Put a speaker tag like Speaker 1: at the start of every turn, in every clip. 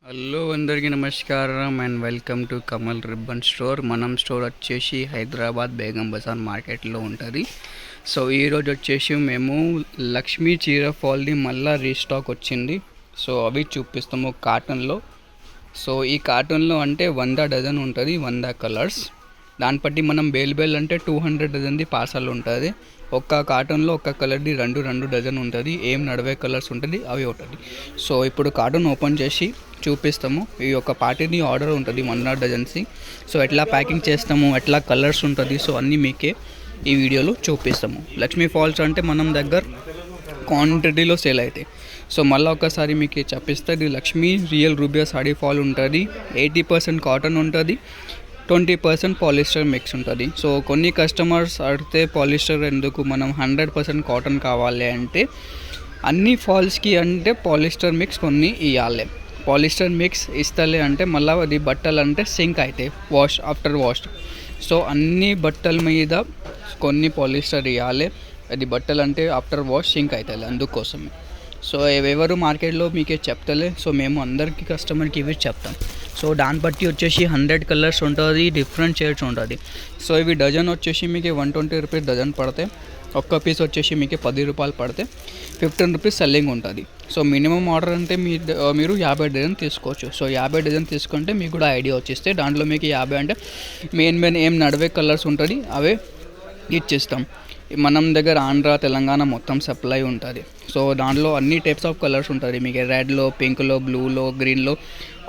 Speaker 1: Hello అందరికీ నమస్కారం and welcome to Kamal ribbon store. మనం స్టోర్ వచ్చేసి హైదరాబాద్ బేగం బజార్ మార్కెట్లో ఉంటుంది. సో ఈరోజు వచ్చేసి మేము లక్ష్మీ చీర ఫాల్ది మళ్ళీ రీస్టాక్ వచ్చింది. సో అవి చూపిస్తాము కాటన్లో. సో ఈ కాటన్లో అంటే 100 డజన్ ఉంటుంది, 100 కలర్స్. దాన్ని బట్టి మనం బేల్ అంటే 200 డజన్ది పార్సల్ ఉంటుంది. ఒక్క కాటన్లో ఒక్క కలర్ది రెండు డజన్ ఉంటుంది. ఏం నడవే కలర్స్ ఉంటుంది అవి ఉంటుంది. సో ఇప్పుడు కాటన్ ఓపెన్ చేసి చూపిస్తాము. ఈ యొక్క పార్టీని ఆర్డర్ ఉంటుంది 100 డజన్స్ది. సో ఎట్లా ప్యాకింగ్ చేస్తాము, ఎట్లా కలర్స్ ఉంటుంది, సో అన్నీ మీకే ఈ వీడియోలో చూపిస్తాము. లక్ష్మీ ఫాల్స్ అంటే మనం దగ్గర క్వాంటిటీలో సేల్ అవుతాయి. సో మళ్ళీ ఒకసారి మీకు చెప్పిస్తే ఇది లక్ష్మీ రియల్ రూబియా సాడీ ఫాల్ ఉంటుంది. 80% కాటన్ ఉంటుంది, 20% పాలిస్టర్ మిక్స్ ఉంటుంది. సో కొన్ని కస్టమర్స్ అడిగితే పాలిస్టర్ ఎందుకు, మనం 100% కాటన్ కావాలి అంటే అన్ని ఫాల్స్కి అంటే పాలిస్టర్ మిక్స్ కొన్ని ఇవ్వాలి. పాలిస్టర్ మిక్స్ ఇస్తలే అంటే మళ్ళీ అది బట్టలు అంటే సింక్ అవుతాయి ఆఫ్టర్ వాష్. సో అన్ని బట్టల మీద కొన్ని పాలిస్టర్ ఇవ్వాలి. అది బట్టలు అంటే ఆఫ్టర్ వాష్ సింక్ అవుతాయి, అందుకోసమే. సో ఎవరు మార్కెట్లో మీకే చెప్తలే, సో మేము అందరికీ కస్టమర్కి ఇవి చెప్తాం. సో దాన్ని బట్టి వచ్చేసి 100 కలర్స్ ఉంటుంది, డిఫరెంట్ షేడ్స్ ఉంటుంది. సో ఇవి డజన్ వచ్చేసి మీకు 120 రూపీస్ డజన్ పడతాయి. ఒక్క పీస్ వచ్చేసి మీకు 10 రూపాయలు పడితే 15 రూపీస్ సెల్లింగ్ ఉంటుంది. సో మినిమం ఆర్డర్ అంటే మీరు 50 డజన్ తీసుకోవచ్చు. సో 50 డజన్ తీసుకుంటే మీకు కూడా ఐడియా వచ్చేస్తే దాంట్లో మీకు 50 అంటే మెయిన్ ఏం నడివే కలర్స్ ఉంటుంది అవే ఇచ్చేస్తాం. మనం దగ్గర ఆంధ్ర తెలంగాణ మొత్తం సప్లై ఉంటుంది. సో దాంట్లో అన్ని టైప్స్ ఆఫ్ కలర్స్ ఉంటుంది. మీకు రెడ్లో, పింక్లో, బ్లూలో, గ్రీన్లో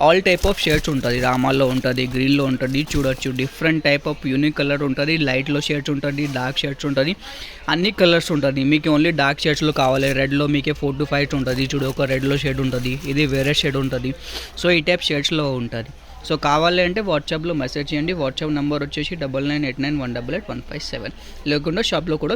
Speaker 1: ఆల్ టైప్ ఆఫ్ షేడ్స్ ఉంటుంది. రామాల్లో ఉంటుంది, గ్రీన్లో ఉంటుంది. చూడొచ్చు different type of unique colour ఉంటుంది. లైట్లో షేడ్స్ ఉంటుంది, డార్క్ షేడ్స్ ఉంటుంది, అన్ని కలర్స్ ఉంటుంది. మీకు ఓన్లీ డార్క్ షేడ్స్లో కావాలి. రెడ్లో మీకు 4 to 5 ఉంటుంది. చూడు ఒక రెడ్లో షేడ్ ఉంటుంది, ఇది వేరే షేడ్ ఉంటుంది. సో ఈ టైప్ షేడ్స్లో ఉంటుంది. సో కావాలి అంటే వాట్సాప్లో మెసేజ్ చేయండి. వాట్సాప్ నెంబర్ వచ్చేసి 9989188157. లేకుండా షాప్లో కూడా